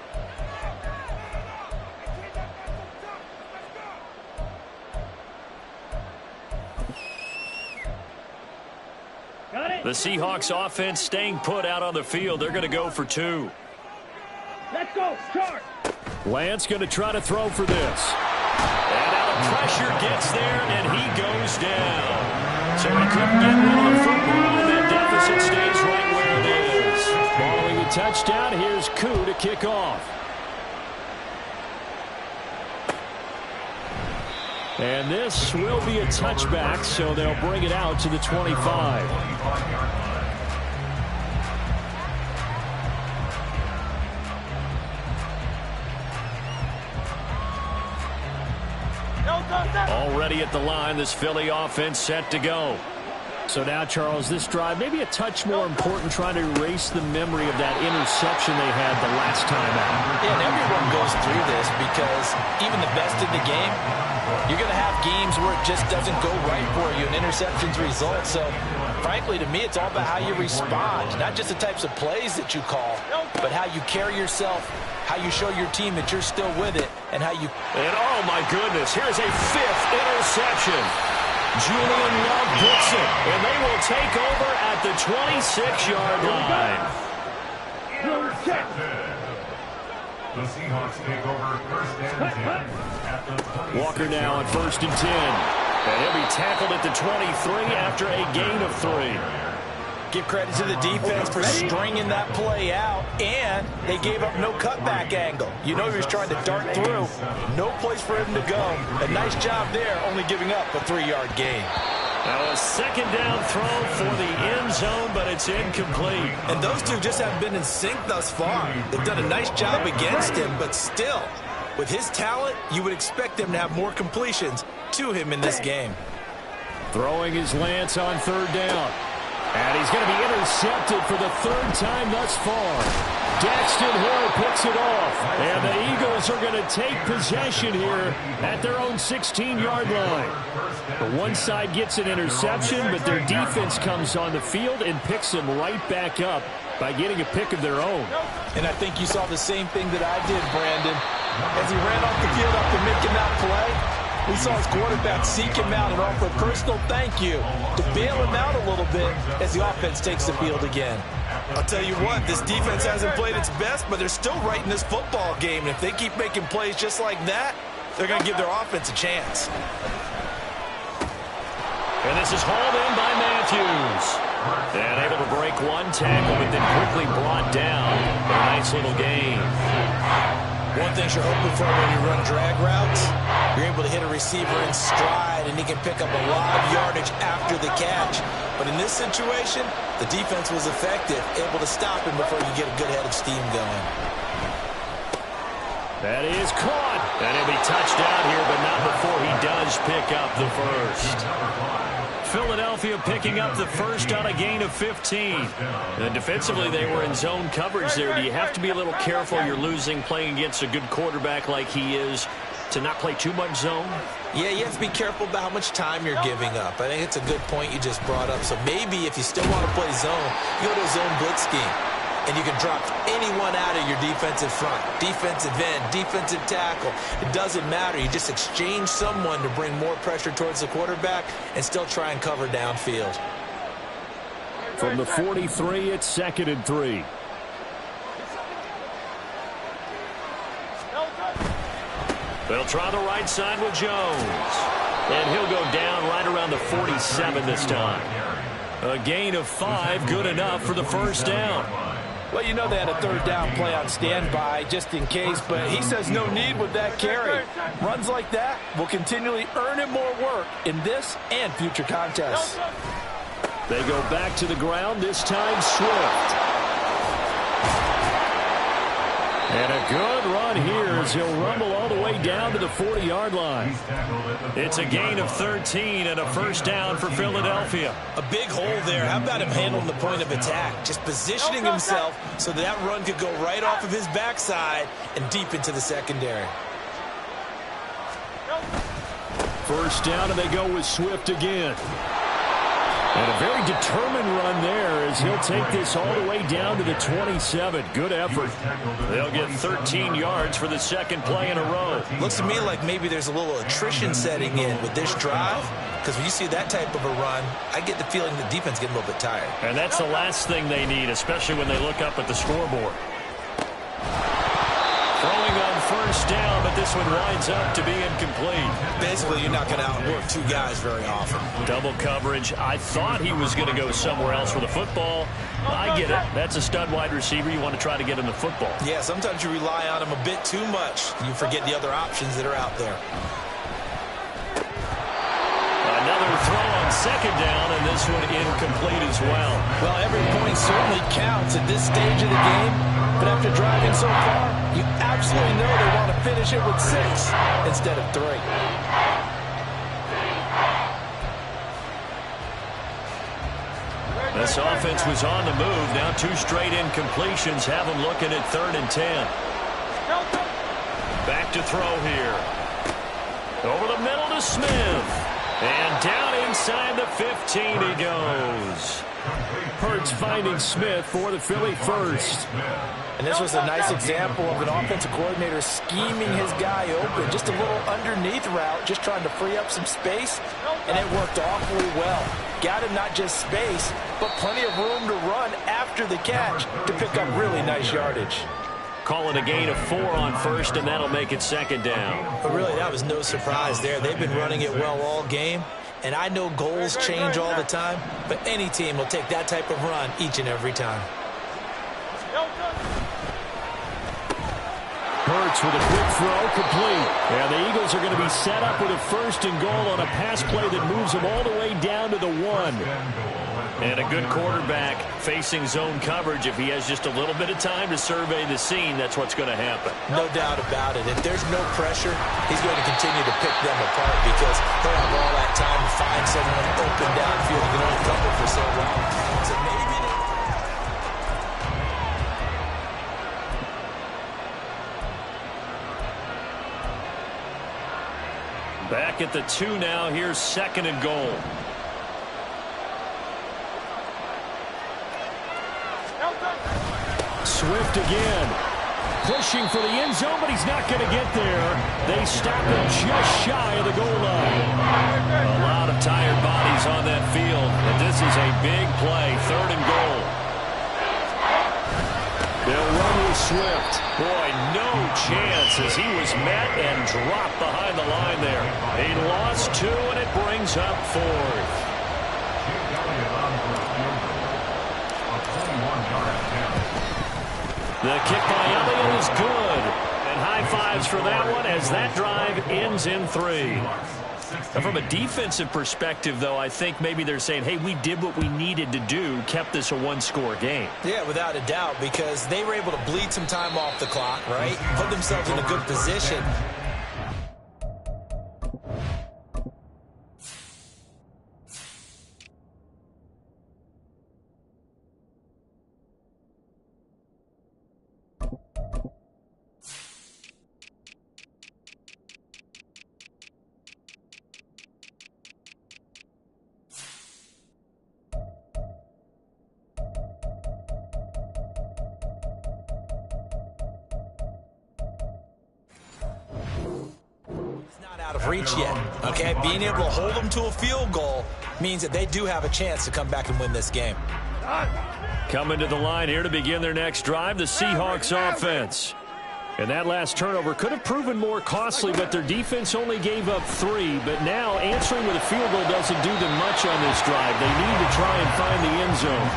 The Seahawks offense staying put out on the field. They're going to go for 2. Let's go. Charge. Lance going to try to throw for this. And now the pressure gets there, and he goes down. So he couldn't get rid of the football, and that deficit stays right where it is. Following the touchdown, here's Koo to kick off. And this will be a touchback, so they'll bring it out to the 25. Already at the line, this Philly offense set to go. So now, Charles, this drive maybe a touch more important, trying to erase the memory of that interception they had the last time out. Yeah, and everyone goes through this because even the best in the game, you're going to have games where it just doesn't go right for you, and interceptions result. So, frankly, to me, it's all about how you respond, not just the types of plays that you call, but how you carry yourself, how you show your team that you're still with it, and how you... And, oh, my goodness, here's a 5th interception. Julian Love gets it, and they will take over at the 26-yard line. Check. The Seahawks take over first and 10 at the 26. Walker now on 1st and 10. And he'll be tackled at the 23 after a gain of 3. Give credit to the defense for stringing that play out, and they gave up no cutback angle. You know he was trying to dart through. No place for him to go. A nice job there, only giving up a 3-yard gain. Now a second down throw for the end zone, but it's incomplete. And those two just haven't been in sync thus far. They've done a nice job against him, but still, with his talent, you would expect them to have more completions to him in this game. Throwing his Lance on 3rd down. And he's going to be intercepted for the 3rd time thus far. Daxton Hill picks it off. And the Eagles are going to take possession here at their own 16-yard line. The one side gets an interception, but their defense comes on the field and picks them right back up by getting a pick of their own. And I think you saw the same thing that I did, Brandon. As he ran off the field after making that play, we saw his quarterback seek him out and offer a personal thank you to bail him out a little bit as the offense takes the field again. I'll tell you what, this defense hasn't played its best, but they're still right in this football game. And if they keep making plays just like that, they're going to give their offense a chance. And this is hauled in by Matthews. And able to break one tackle, but then quickly brought down for a nice little gain. One thing you're hoping for when you run drag routes, you're able to hit a receiver in stride, and he can pick up a lot of yardage after the catch. But in this situation, the defense was effective, able to stop him before you get a good head of steam going. That is caught. And he'll be touched down here, but not before he does pick up the first. Philadelphia picking up the first on a gain of 15. And defensively, they were in zone coverage there. Do you have to be a little careful? You're losing playing against a good quarterback like he is to not play too much zone? Yeah, you have to be careful about how much time you're giving up. I think it's a good point you just brought up. So maybe if you still want to play zone, you go to a zone blitz scheme. And you can drop anyone out of your defensive front, defensive end, defensive tackle. It doesn't matter. You just exchange someone to bring more pressure towards the quarterback and still try and cover downfield. From the 43, it's 2nd and 3. They'll try the right side with Jones. And he'll go down right around the 47 this time. A gain of 5, good enough for the first down. Well, you know they had a 3rd down play on standby just in case, but he says no need with that carry. Runs like that will continually earn him more work in this and future contests. They go back to the ground, this time Swift. And a good run here as he'll rumble all the way down to the 40-yard line. It's a gain of 13 and a first down for Philadelphia. A big hole there. How about him handling the point of attack? Just positioning himself so that run could go right off of his backside and deep into the secondary. First down, and they go with Swift again. And a very determined run there as he'll take this all the way down to the 27. Good effort. They'll get 13 yards for the second play in a row. Looks to me like maybe there's a little attrition setting in with this drive, because when you see that type of a run, I get the feeling the defense getting a little bit tired. And that's the last thing they need, especially when they look up at the scoreboard. Throwing on first down, but this one winds up to be incomplete. Basically, you're not going to outwork two guys very often. Double coverage. I thought he was going to go somewhere else with the football. I get it. That's a stud wide receiver. You want to try to get him the football. Yeah, sometimes you rely on him a bit too much. You forget the other options that are out there. Another throw on second down, and this one incomplete as well. Well, every point certainly counts at this stage of the game, but after driving so far, you absolutely know they want to finish it with 6 instead of 3. This offense was on the move. Now 2 straight incompletions have them looking at 3rd and 10. Back to throw here. Over the middle to Smith. And down inside the 15 he goes. Hurts finding Smith for the Philly first. And this was a nice example of an offensive coordinator scheming his guy open. Just a little underneath route, just trying to free up some space, and it worked awfully well. Got him not just space, but plenty of room to run after the catch to pick up really nice yardage. Calling a gain of 4 on first, and that'll make it second down. But really, that was no surprise there. They've been running it well all game. And I know goals change all the time, but any team will take that type of run each and every time. Hurts with a quick throw, complete. And the Eagles are going to be set up with a 1st and goal on a pass play that moves them all the way down to the 1. And a good quarterback facing zone coverage. If he has just a little bit of time to survey the scene, that's what's going to happen. No doubt about it. If there's no pressure, he's going to continue to pick them apart because he'll have all that time to find someone open downfield. He can only cover for so long. So maybe back at the 2 now. Here's 2nd and goal. Swift again. Pushing for the end zone, but he's not going to get there. They stop him just shy of the goal line. A lot of tired bodies on that field, and this is a big play. 3rd and goal. They'll run with Swift. Boy, no chance as he was met and dropped behind the line there. He lost 2, and it brings up 4th. The kick by Elliott is good. And high fives for that one as that drive ends in 3. Now, from a defensive perspective, though, I think maybe they're saying, hey, we did what we needed to do, kept this a 1-score game. Yeah, without a doubt, because they were able to bleed some time off the clock, right? Put themselves in a good position. Out of reach yet, okay? Being able to hold them to a field goal means that they do have a chance to come back and win this game. Coming to the line here to begin their next drive, the Seahawks offense. And that last turnover could have proven more costly, but their defense only gave up 3. But now answering with a field goal doesn't do them much on this drive. They need to try and find the end zone.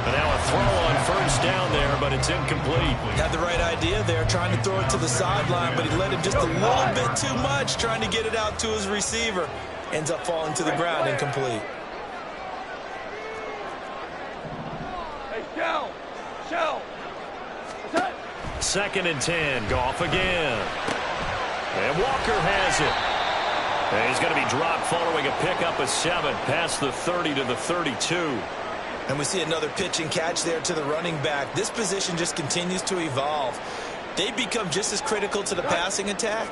But now a throw on 1st down there, but it's incomplete. Had the right idea there, trying to throw it to the sideline, but he let him just a little bit too much, trying to get it out to his receiver. Ends up falling to the ground, incomplete. Hey, Shell. 2nd and 10. Goff again. And Walker has it. And he's going to be dropped following a pickup of 7 past the 30 to the 32. And we see another pitch and catch there to the running back. This position just continues to evolve. They become just as critical to the passing attack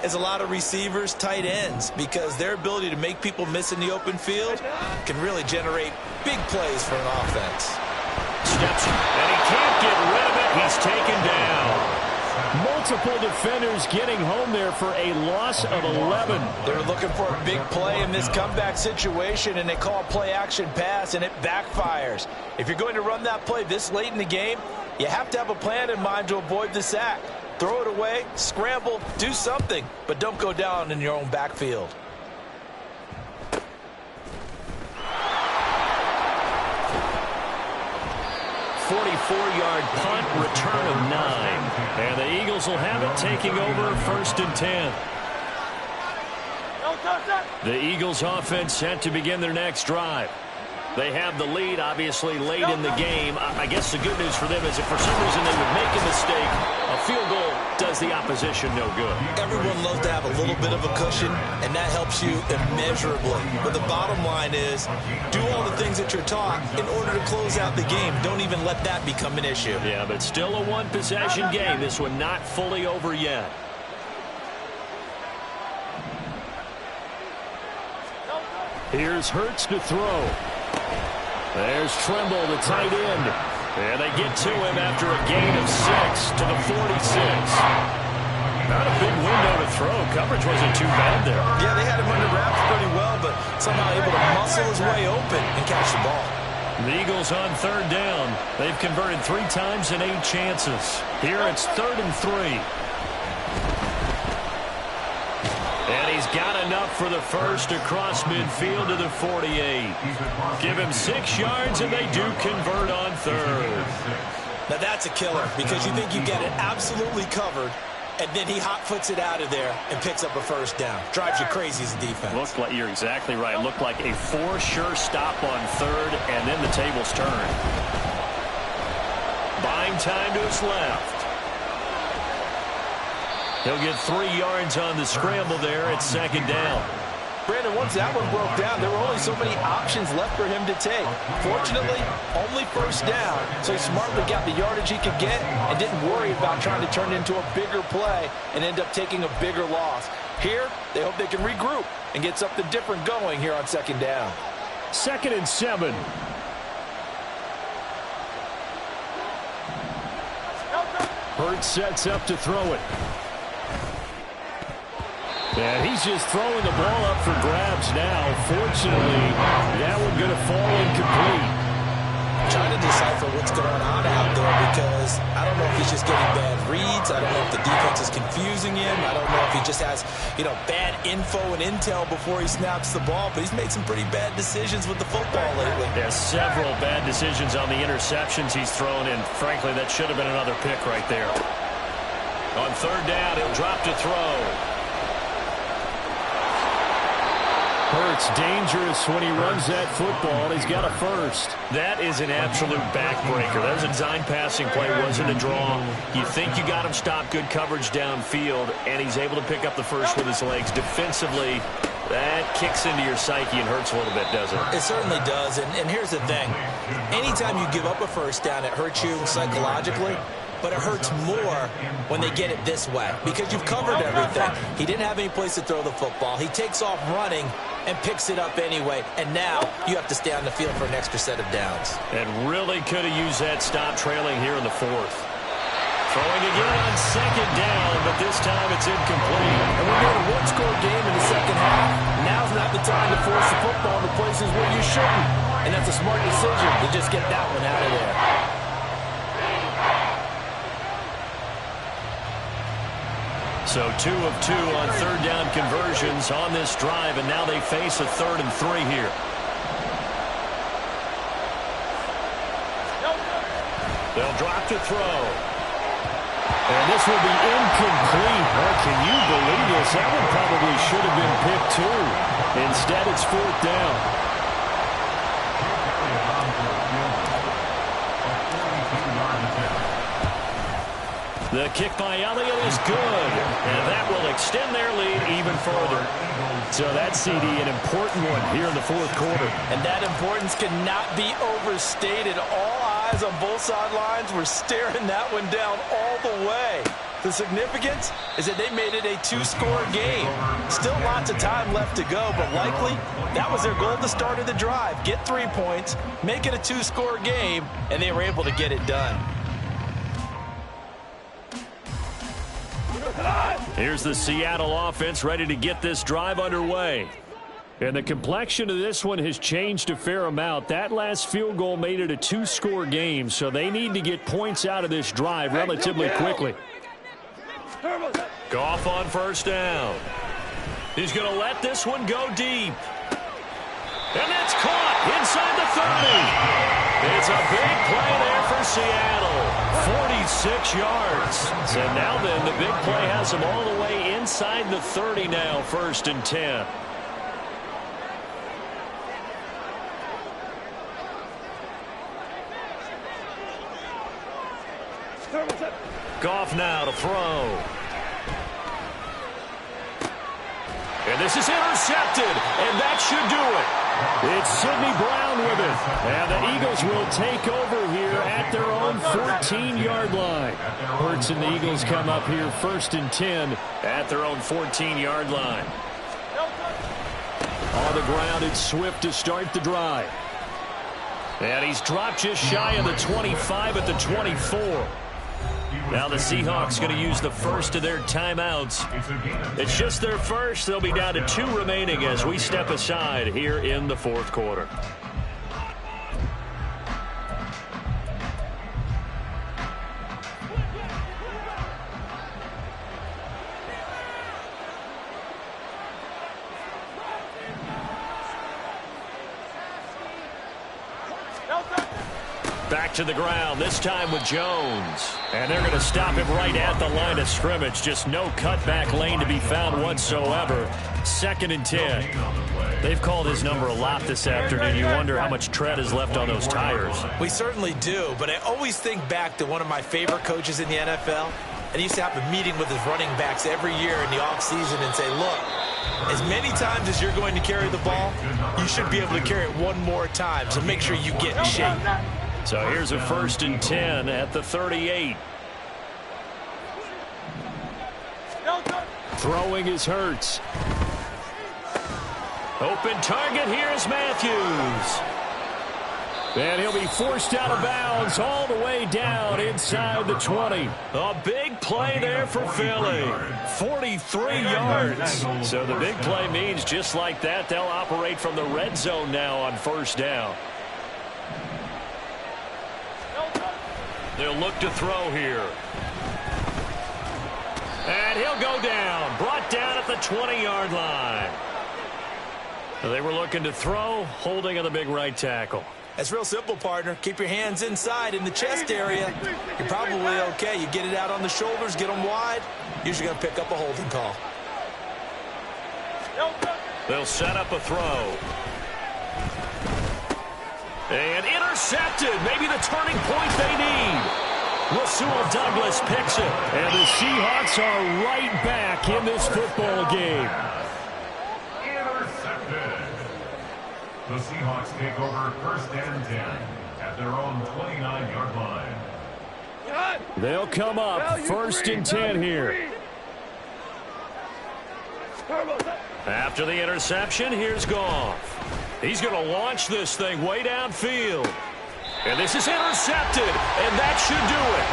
as a lot of receivers, tight ends, because their ability to make people miss in the open field can really generate big plays for an offense. Steps, and he can't get rid of it. He's taken down. Multiple defenders getting home there for a loss of 11. They were looking for a big play in this comeback situation, and they call a play-action pass, and it backfires. If you're going to run that play this late in the game, you have to have a plan in mind to avoid the sack. Throw it away, scramble, do something, but don't go down in your own backfield. 44-yard punt, return of 9. And the Eagles will have it, taking over 1st and 10. The Eagles offense set to begin their next drive. They have the lead, obviously, late in the game. I guess the good news for them is if for some reason they would make a mistake, a field goal does the opposition no good. Everyone loves to have a little bit of a cushion, and that helps you immeasurably. But the bottom line is, do all the things that you're taught in order to close out the game. Don't even let that become an issue. Yeah, but still a one-possession game. This one not fully over yet. Here's Hurts to throw. There's Trimble, the tight end. And they get to him after a gain of 6 to the 46. Not a big window to throw. Coverage wasn't too bad there. Yeah, they had him under wraps pretty well, but somehow able to muscle his way open and catch the ball. The Eagles on 3rd down. They've converted 3 times in 8 chances. Here it's 3rd and 3. And he's got enough for the first across midfield to the 48. Give him 6 yards, and they do convert on 3rd. Now that's a killer because you think you get it absolutely covered, and then he hot-foots it out of there and picks up a first down. Drives you crazy as a defense. Looked like, you're exactly right. Looked like a 4 sure stop on 3rd, and then the tables turn. Buying time to his left. He'll get 3 yards on the scramble there at 2nd down. Brandon, once that one broke down, there were only so many options left for him to take. Fortunately, only first down, so he smartly got the yardage he could get and didn't worry about trying to turn it into a bigger play and end up taking a bigger loss. Here, they hope they can regroup and get something different going here on 2nd down. 2nd and 7. Hurts sets up to throw it. And he's just throwing the ball up for grabs now. Fortunately, that one going to fall incomplete. Trying to decipher what's going on out there because I don't know if he's just getting bad reads. I don't know if the defense is confusing him. I don't know if he just has, bad info and intel before he snaps the ball. But he's made some pretty bad decisions with the football lately. There's several bad decisions on the interceptions he's thrown, and frankly, that should have been another pick right there. On 3rd down, he'll drop to throw. Hurts dangerous when he runs that football. He's got a first. That is an absolute backbreaker. That was a design passing play, wasn't a draw. You think you got him stopped, good coverage downfield, and he's able to pick up the first with his legs. Defensively, that kicks into your psyche and hurts a little bit, doesn't it? It certainly does, and here's the thing. Anytime you give up a first down, it hurts you psychologically. But it hurts more when they get it this way because you've covered everything. He didn't have any place to throw the football. He takes off running and picks it up anyway. And now you have to stay on the field for an extra set of downs. And really could have used that stop trailing here in the 4th. Throwing again on 2nd down, but this time it's incomplete. And we're going to one-score game in the 2nd half. Now's not the time to force the football in the places where you shouldn't. And that's a smart decision to just get that one out of there. So 2 of 2 on 3rd down conversions on this drive, and now they face a 3rd and 3 here. They'll drop to throw. And this will be incomplete. Oh, can you believe this? That one probably should have been picked too. Instead, it's 4th down. The kick by Elliott is good, and that will extend their lead even further. So that CD, an important one here in the 4th quarter. And that importance cannot be overstated. All eyes on both sidelines were staring that one down all the way. The significance is that they made it a 2-score game. Still lots of time left to go, but likely that was their goal at the start of the drive. Get 3 points, make it a 2-score game, and they were able to get it done. Here's the Seattle offense ready to get this drive underway. And the complexion of this one has changed a fair amount. That last field goal made it a 2-score game, so they need to get points out of this drive relatively quickly. Goff on 1st down. He's going to let this one go deep. And that's caught inside the 30. It's a big play there for Seattle. 46 yards. So now then, the big play has them all the way inside the 30 now, 1st and 10. Goff now to throw. And this is intercepted, and that should do it. It's Sidney Brown with it. And the Eagles will take over here at their own 14-yard line. Hurts and the Eagles come up here 1st and 10 at their own 14-yard line. On the ground, it's Swift to start the drive. And he's dropped just shy of the 25 at the 24. Now the Seahawks going to use the first of their timeouts. It's just their first. They'll be down to 2 remaining as we step aside here in the fourth quarter. Back to the ground, this time with Jones. And they're going to stop him right at the line of scrimmage. Just no cutback lane to be found whatsoever. 2nd and 10. They've called his number a lot this afternoon. You wonder how much tread is left on those tires. We certainly do, but I always think back to one of my favorite coaches in the NFL. And he used to have a meeting with his running backs every year in the offseason and say, look, as many times as you're going to carry the ball, you should be able to carry it one more time, so make sure you get in shape. So here's a 1st and 10 at the 38. Throwing is Hurts. Open target, here's Matthews. And he'll be forced out of bounds all the way down inside the 20. A big play there for Philly. 43 yards. So the big play means just like that, they'll operate from the red zone now on 1st down. They'll look to throw here. And he'll go down. Brought down at the 20-yard line. They were looking to throw, holding on the big right tackle. That's real simple, partner. Keep your hands inside in the chest area. You're probably okay. You get it out on the shoulders, get them wide. Usually going to pick up a holding call. They'll set up a throw. And intercepted. Maybe the turning point they need. Rasul Douglas picks it. And the Seahawks are right back in this football game. Intercepted. The Seahawks take over 1st and 10 at their own 29-yard line. They'll come up 1st and 10 here. After the interception, here's Goff. He's going to launch this thing way downfield. And this is intercepted, and that should do it.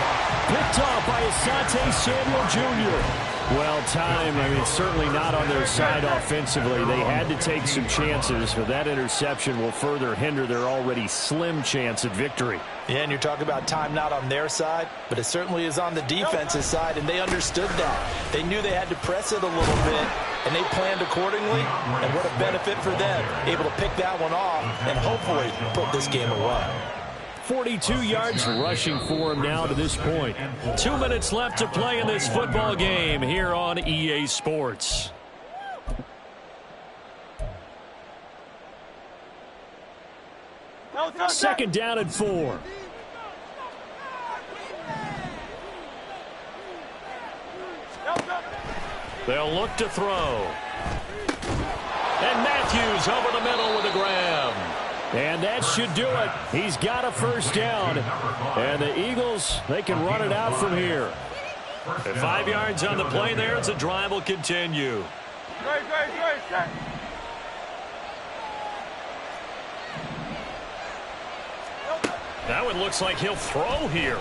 Picked off by Asante Samuel Jr. Well, time, certainly not on their side offensively. They had to take some chances, but that interception will further hinder their already slim chance at victory. Yeah, and you're talking about time not on their side, but it certainly is on the defense's side, and they understood that. They knew they had to press it a little bit, and they planned accordingly, and what a benefit for them, able to pick that one off and hopefully put this game away. 42 yards rushing for him now to this point. 2 minutes left to play in this football game here on EA Sports. Second down and 4. They'll look to throw. And Matthews over the middle with a grab. And that should do it. He's got a 1st down. And the Eagles, they can run it out from here. 5 yards on the play there as the drive will continue. That one looks like he'll throw here.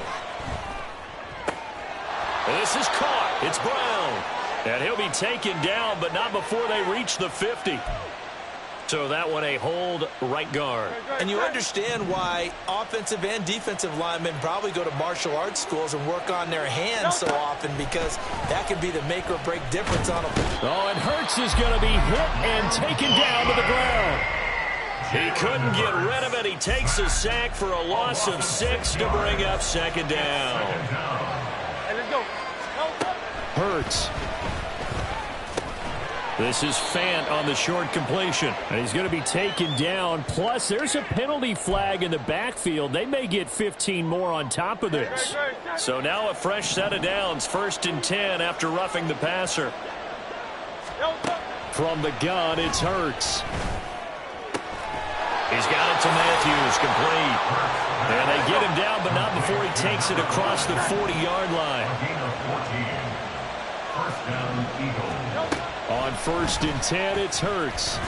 This is caught. It's Brown. And he'll be taken down, but not before they reach the 50. So that one a hold right guard. And you understand why offensive and defensive linemen probably go to martial arts schools and work on their hands so often, because that can be the make or break difference on them. Oh, and Hurts is going to be hit and taken down to the ground. He couldn't get rid of it. He takes a sack for a loss of 6 to bring up 2nd down. Hurts. This is Fant on the short completion. And he's going to be taken down. Plus, there's a penalty flag in the backfield. They may get 15 more on top of this. So now a fresh set of downs. 1st and 10 after roughing the passer. From the gun, it's Hurts. He's got it to Matthews, complete. And they get him down, but not before he takes it across the 40-yard line. First down, Eagles. On 1st and 10, it's Hurts.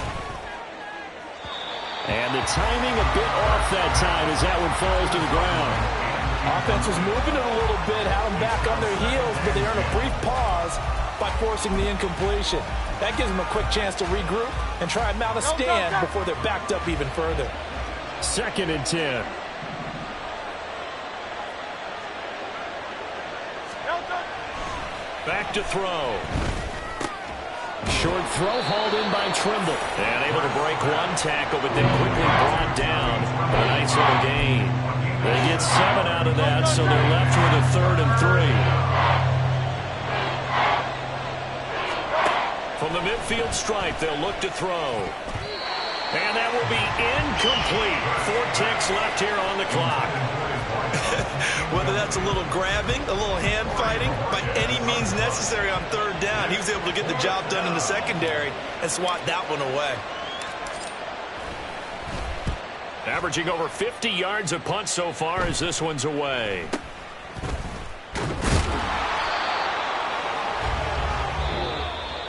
And the timing a bit off that time as that one falls to the ground. Offense was moving it a little bit, had them back on their heels, but they earned a brief pause by forcing the incompletion. That gives them a quick chance to regroup and try and mount a stand before they're backed up even further. 2nd and 10. Back to throw. Short throw hauled in by Trimble. And able to break one tackle, but then quickly brought down. A nice little gain. They get 7 out of that, so they're left with a 3rd and 3. From the midfield stripe, they'll look to throw. And that will be incomplete. 4 ticks left here on the clock. Whether that's a little grabbing, a little hand fighting, by any means necessary on 3rd down, he was able to get the job done in the secondary and swat that one away. Averaging over 50 yards a punt so far as this one's away.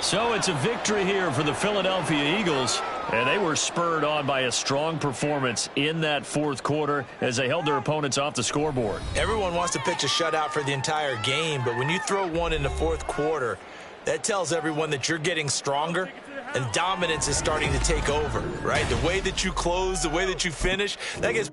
So it's a victory here for the Philadelphia Eagles. And they were spurred on by a strong performance in that 4th quarter as they held their opponents off the scoreboard. Everyone wants to pitch a shutout for the entire game, but when you throw one in the 4th quarter, that tells everyone that you're getting stronger and dominance is starting to take over, right? The way that you close, the way that you finish, that gets...